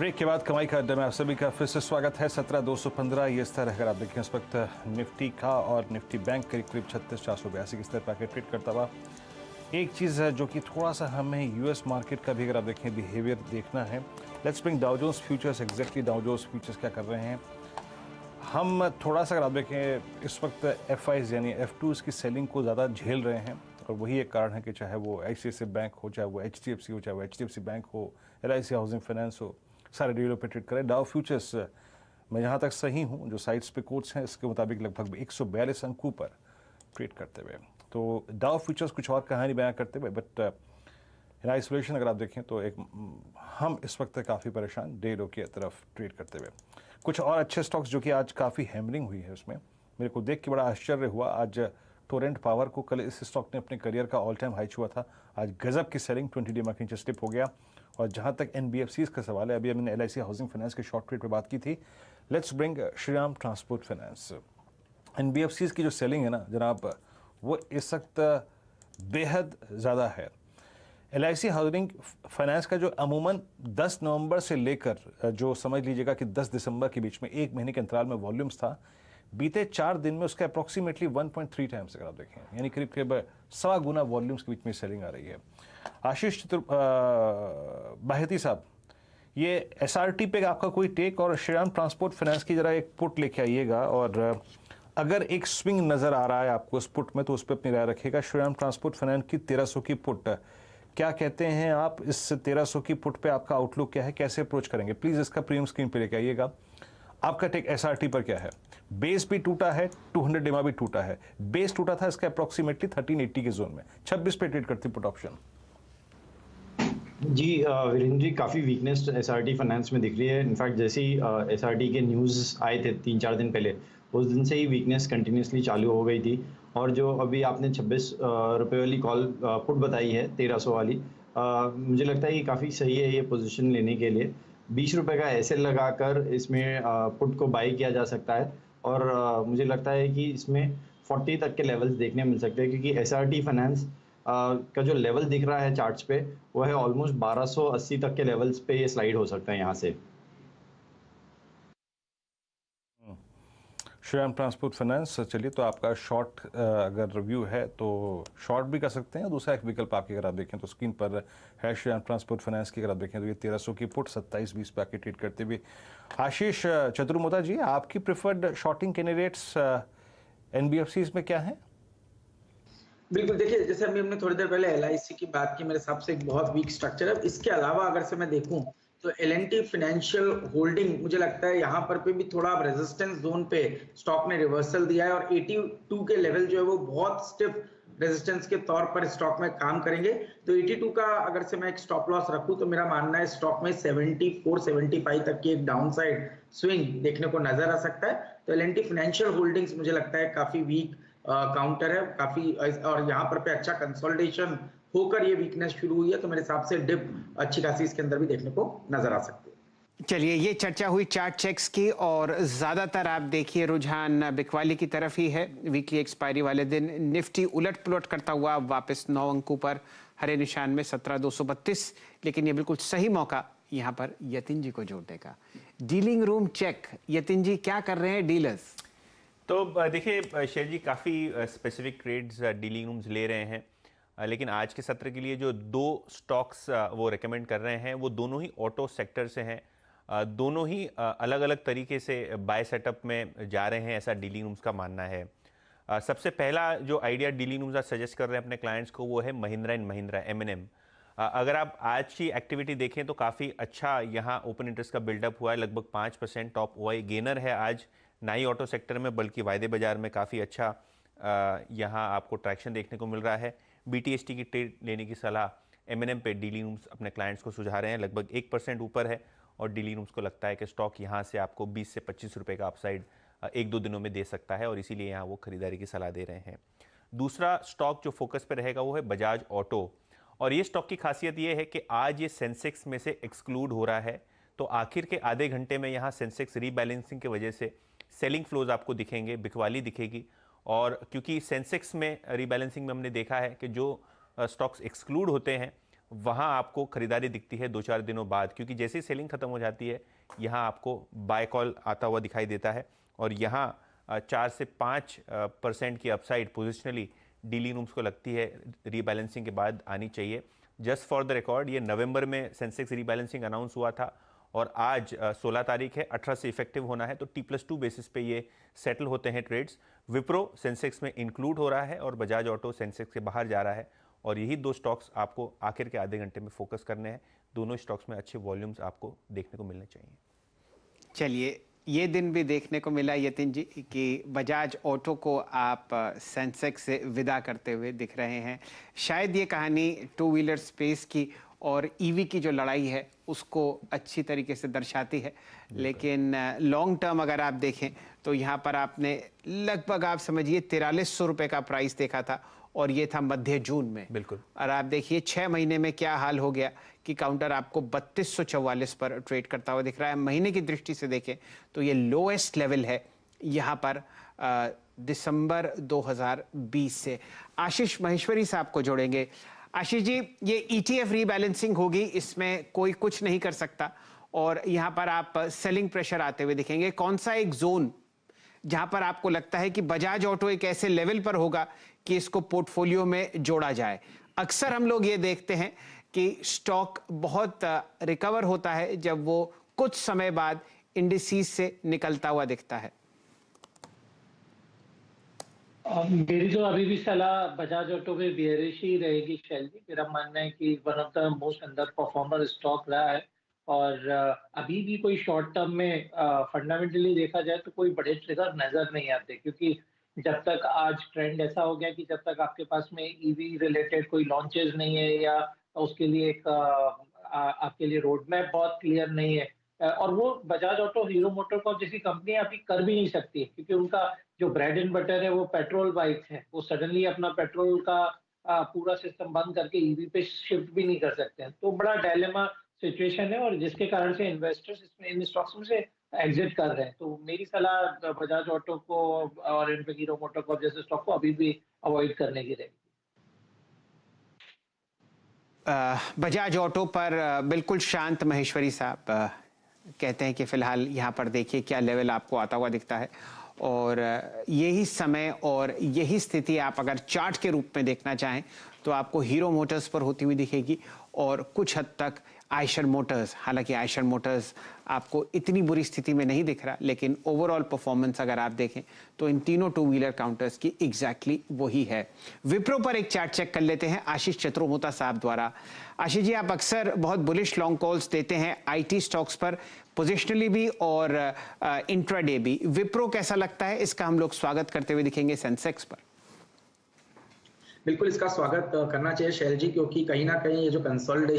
Break के बाद कमाई का अड्डा में आप सभी का फिर से स्वागत है। 17,215 ये स्तर है। अगर आप देखें इस वक्त निफ्टी का और निफ्टी बैंक करीब करीब 36,482 के स्तर पर आकर ट्रेड करता हुआ। एक चीज़ है जो कि थोड़ा सा हमें यूएस मार्केट का भी अगर आप देखें बिहेवियर देखना है। Let's bring Dow Jones futures. Exactly Dow Jones futures क्या कर रहे हैं, हम थोड़ा सा अगर आप देखें इस वक्त FIs यानी F2s की सेलिंग को ज़्यादा झेल रहे हैं और वही एक कारण है कि चाहे वो ICICI बैंक हो, चाहे वो HDFC हो, चाहे वो HDFC बैंक हो, LIC हाउसिंग फाइनेंस हो, सारे डीलों पे ट्रेड करें। डाउ फ्यूचर्स मैं जहाँ तक सही हूँ, जो साइट्स पे कोट्स हैं इसके मुताबिक लगभग 142 अंकों पर ट्रेड करते हुए। तो डाउ फ्यूचर्स कुछ और कहानी बयां करते हुए, बट इन आइसोलेशन अगर आप देखें तो एक हम इस वक्त काफ़ी परेशान डे लो की तरफ ट्रेड करते हुए। कुछ और अच्छे स्टॉक्स जो कि आज काफ़ी हैमरिंग हुई है, उसमें मेरे को देख के बड़ा आश्चर्य हुआ। आज टोरेंट पावर को, कल इस स्टॉक ने अपने करियर का ऑल टाइम हाई छुआ था, आज गजब की सेलिंग 20 डे नीचे स्लिप हो गया। और जहां तक NBFCs का सवाल है, अभी हमने LIC हाउसिंग फाइनेंस के शॉर्ट ट्रेड पे बात की थी। Let's bring Shriram transport finance. NBFCs की जो सेलिंग है ना जनाब, वो इस वक्त बेहद ज़्यादा है। LIC हाउसिंग फाइनेंस का जो अमूमन 10 नवंबर से लेकर जो समझ लीजिएगा कि 10 दिसंबर के बीच में एक महीने के अंतराल में वॉल्यूम्स था, बीते 4 दिन में उसका अप्रॉक्सीमेटली 1.3 टाइम्स अगर आप देखें, यानी करीब करीब 1.25 गुना वॉल्यूम्स के बीच में सेलिंग आ रही है। आशीष बाहेती साहब, ये SRT पे आपका कोई टेक, और श्रीराम ट्रांसपोर्ट फाइनेंस की जरा एक पुट लेके आइएगा, और अगर एक स्विंग नज़र आ रहा है आपको उस पुट में तो उस पर अपनी राय रखिएगा। श्रीराम ट्रांसपोर्ट फाइनेंस की 1300 की पुट, क्या कहते हैं आप इस 1300 की पुट पे, आपका आउटलुक क्या है, कैसे अप्रोच करेंगे? प्लीज़ इसका प्रीमियम स्क्रीन पे लेके आइएगा। आपका टेक SRT पर क्या है? बेस भी टूटा है, 200 डेमा भी टूटा है। बेस टूटा था इसका अप्रॉक्सीमेटली 1380 के जोन में, 26 पे ट्रेड करती पुट ऑप्शन। जी वीरेंद्र जी, काफ़ी वीकनेस SRT फाइनेंस में दिख रही है। इनफैक्ट जैसे ही SRT के न्यूज़ आए थे 3-4 दिन पहले, उस दिन से ही वीकनेस कंटिन्यूसली चालू हो गई थी। और जो अभी आपने 26 रुपये वाली कॉल पुट बताई है 1300 वाली, मुझे लगता है कि काफ़ी सही है ये पोजीशन लेने के लिए। 20 रुपये का SL लगाकर इसमें पुट को बाई किया जा सकता है, और मुझे लगता है कि इसमें 40 तक के लेवल्स देखने मिल सकते हैं, क्योंकि SRT फाइनेंस का जो लेवल दिख रहा है चार्ट्स पे, वो है ऑलमोस्ट 1280 तक के लेवल्स पे ये स्लाइड हो सकता है यहाँ से। श्रीराम ट्रांसपोर्ट फाइनेंस, चलिए तो आपका शॉर्ट अगर रिव्यू है तो शॉर्ट भी कर सकते हैं। दूसरा एक विकल्प आपकी अगर आप देखें तो स्क्रीन पर है श्रीराम ट्रांसपोर्ट फाइनेंस की, अगर आप देखें तो ये 1300 की पुट 27-20 पे आके ट्रेड करते हुए। आशीष चतुर्मोता जी, आपकी प्रिफर्ड शॉर्टिंग कैंडिडेट्स NBFCs में क्या है? बिल्कुल, देखिए जैसे अभी हमने थोड़ी देर पहले LIC की बात की, मेरे हिसाब से एक बहुत वीक स्ट्रक्चर है। इसके अलावा अगर से मैं देखूं तो L&T फाइनेंशियल होल्डिंग, मुझे लगता है यहाँ पर भी थोड़ा रेजिस्टेंस जोन पे स्टॉक ने रिवर्सल दिया है, और 82 के लेवल जो है वो बहुत स्टिफ रेजिस्टेंस के तौर पर स्टॉक में काम करेंगे। तो 82 का अगर से मैं एक स्टॉप लॉस रखूं तो मेरा मानना है स्टॉक में 74-75 तक की एक डाउन साइड स्विंग देखने को नजर आ सकता है। तो L&T फाइनेंशियल होल्डिंग्स मुझे लगता है काफी वीक काउंटर है काफी, और यहाँ पर पे अच्छा कंसोलिडेशन होकर ये वीकनेस शुरू हुई है, तो मेरे हिसाब से डिप अच्छी खासी इसके अंदर भी देखने को नजर आ सकती है। चलिए, ये चर्चा हुई चार्ट चेक्स की, और ज्यादातर आप देखिए रुझान बिकवाली की तरफ ही है। वीकली एक्सपायरी वाले दिन निफ्टी उलट पुलट करता हुआ वापस 9 अंकों पर हरे निशान में 17,232, लेकिन ये बिल्कुल सही मौका यहाँ पर यतिन जी को जोड़ने का। डीलिंग रूम चेक, यतिन जी क्या कर रहे हैं डीलर्स? तो देखिए शेर जी, काफ़ी स्पेसिफिक ट्रेड्स डीलिंग रूम्स ले रहे हैं, लेकिन आज के सत्र के लिए जो 2 स्टॉक्स वो रेकमेंड कर रहे हैं वो दोनों ही ऑटो सेक्टर से हैं। दोनों ही अलग अलग तरीके से बाय सेटअप में जा रहे हैं, ऐसा डीलिंग रूम्स का मानना है। सबसे पहला जो आइडिया डीलिंग रूम्स सजेस्ट कर रहे हैं अपने क्लाइंट्स को, वो है महिंद्रा एंड महिंद्रा M&M। अगर आप आज की एक्टिविटी देखें तो काफ़ी अच्छा यहाँ ओपन इंटरेस्ट का बिल्डअप हुआ है, लगभग 5% टॉप OI गेनर है आज, ना ही ऑटो सेक्टर में बल्कि वायदे बाजार में काफ़ी अच्छा यहाँ आपको ट्रैक्शन देखने को मिल रहा है। BTST की ट्रेड लेने की सलाह M&M पे डीलिंग रूम्स अपने क्लाइंट्स को सुझा रहे हैं, लगभग 1% ऊपर है, और डीलिंग रूम्स को लगता है कि स्टॉक यहाँ से आपको 20 से 25 रुपये का अपसाइड 1-2 दिनों में दे सकता है, और इसीलिए यहाँ वो खरीदारी की सलाह दे रहे हैं। दूसरा स्टॉक जो फोकस पे रहेगा वो है बजाज ऑटो, और ये स्टॉक की खासियत ये है कि आज ये सेंसेक्स में से एक्सक्लूड हो रहा है, तो आखिर के आधे घंटे में यहाँ सेंसेक्स रीबैलेंसिंग की वजह से सेलिंग फ्लोज आपको दिखेंगे, बिकवाली दिखेगी। और क्योंकि सेंसेक्स में रीबैलेंसिंग में हमने देखा है कि जो स्टॉक्स एक्सक्लूड होते हैं वहाँ आपको खरीदारी दिखती है 2-4 दिनों बाद, क्योंकि जैसे ही सेलिंग खत्म हो जाती है यहाँ आपको बाय कॉल आता हुआ दिखाई देता है। और यहाँ 4 से 5% की अपसाइड पोजिशनली डीलिंग रूम्स को लगती है रीबैलेंसिंग के बाद आनी चाहिए। जस्ट फॉर द रिकॉर्ड, ये नवंबर में सेंसेक्स रीबैलेंसिंग अनाउंस हुआ था और आज 16 तारीख है, 18 से इफेक्टिव होना है, तो T+2 बेसिस पे ये सेटल होते हैं ट्रेड्स। विप्रो सेंसेक्स में इंक्लूड हो रहा है और बजाज ऑटो सेंसेक्स से बाहर जा रहा है, और यही दो स्टॉक्स आपको आखिर के आधे घंटे में फोकस करने हैं। दोनों स्टॉक्स में अच्छे वॉल्यूम्स आपको देखने को मिलने चाहिए। चलिए, ये दिन भी देखने को मिला यतिन जी कि बजाज ऑटो को आप सेंसेक्स से विदा करते हुए दिख रहे हैं। शायद ये कहानी टू व्हीलर स्पेस की और ईवी की जो लड़ाई है उसको अच्छी तरीके से दर्शाती है, लेकिन लॉन्ग टर्म अगर आप देखें तो यहाँ पर आपने लगभग आप समझिए 4300 रुपये का प्राइस देखा था और ये था मध्य जून में। बिल्कुल। और आप देखिए 6 महीने में क्या हाल हो गया कि काउंटर आपको 3244 पर ट्रेड करता हुआ दिख रहा है। महीने की दृष्टि से देखें तो ये लोएस्ट लेवल है यहाँ पर दिसंबर 2020 से। आशीष महेश्वरी साहब को जोड़ेंगे। आशीष जी, ये ETF रीबैलेंसिंग होगी, इसमें कोई कुछ नहीं कर सकता और यहाँ पर आप सेलिंग प्रेशर आते हुए दिखेंगे। कौन सा एक जोन जहां पर आपको लगता है कि बजाज ऑटो एक ऐसे लेवल पर होगा कि इसको पोर्टफोलियो में जोड़ा जाए? अक्सर हम लोग ये देखते हैं कि स्टॉक बहुत रिकवर होता है जब वो कुछ समय बाद इंडिसीज से निकलता हुआ दिखता है। मेरी तो अभी भी सलाह बजाज ऑटो में बेयरिश ही रहेगी शैल जी। मेरा मानना है कि one of the most under performer stock रहा है और अभी भी कोई शॉर्ट टर्म में फंडामेंटली देखा जाए तो कोई बड़े ट्रिगर नजर नहीं आते, क्योंकि जब तक आज ट्रेंड ऐसा हो गया कि जब तक आपके पास में ईवी रिलेटेड कोई लॉन्चेस नहीं है या उसके लिए एक आपके लिए रोड मैप बहुत क्लियर नहीं है, और वो बजाज ऑटो हीरो मोटोकॉर्प जैसी कंपनी अभी कर भी नहीं सकती, क्योंकि उनका जो ब्रेड एंड बटर है वो पेट्रोल बाइक है। वो सडनली अपना पेट्रोल का पूरा सिस्टम बंद करके ईवी पे शिफ्ट भी नहीं कर सकते हैं। तो बड़ा डायलेमा सिचुएशन है और जिसके कारण से इन्वेस्टर्स इसमें इन स्टॉक्स में से एग्जिट कर रहे हैं। तो मेरी सलाह बजाज ऑटो को और इन हीरो मोटोकॉर्प जैसे स्टॉक को अभी भी अवॉइड करने की रहेगी। बजाज ऑटो पर बिल्कुल शांत महेश्वरी साहब कहते हैं कि फिलहाल यहाँ पर देखिए क्या लेवल आपको आता हुआ दिखता है और यही समय और यही स्थिति आप अगर चार्ट के रूप में देखना चाहें तो आपको हीरो मोटर्स पर होती हुई दिखेगी और कुछ हद तक आयशर मोटर्स। हालांकि आयशर मोटर्स आपको इतनी बुरी स्थिति में नहीं दिख रहा, लेकिन ओवरऑल परफॉर्मेंस अगर आप देखें तो इन तीनों टू व्हीलर काउंटर्स की एग्जैक्टली वही है। विप्रो पर एक चार्ट चेक कर लेते हैं आशीष चतुर्मोता साहब द्वारा। आशीष जी, आप अक्सर बहुत बुलिश लॉन्ग कॉल्स देते हैं IT स्टॉक्स पर, पोजिशनली भी और इंट्राडे भी। विप्रो कैसा लगता है? इसका हम लोग स्वागत करते हुए दिखेंगे सेंसेक्स पर। बिल्कुल इसका स्वागत करना चाहिए शैल जी, क्योंकि कहीं ना कहीं ये जो कंसोलिडेशन